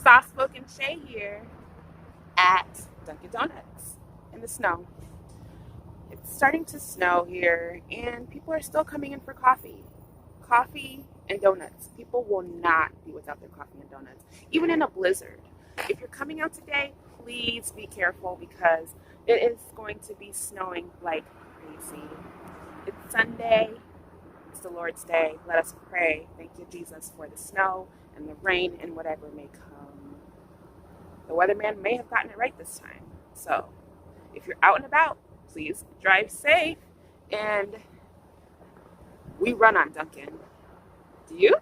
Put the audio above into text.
Soft Spoken Shay here at Dunkin' Donuts in the snow. It's starting to snow here, and people are still coming in for coffee. Coffee and donuts. People will not be without their coffee and donuts, even in a blizzard. If you're coming out today, please be careful because it is going to be snowing like crazy. It's Sunday. It's the Lord's Day. Let us pray. Thank you, Jesus, for the snow and the rain and whatever may come. The weatherman may have gotten it right this time. So if you're out and about, please drive safe. And we run on Dunkin'. Do you?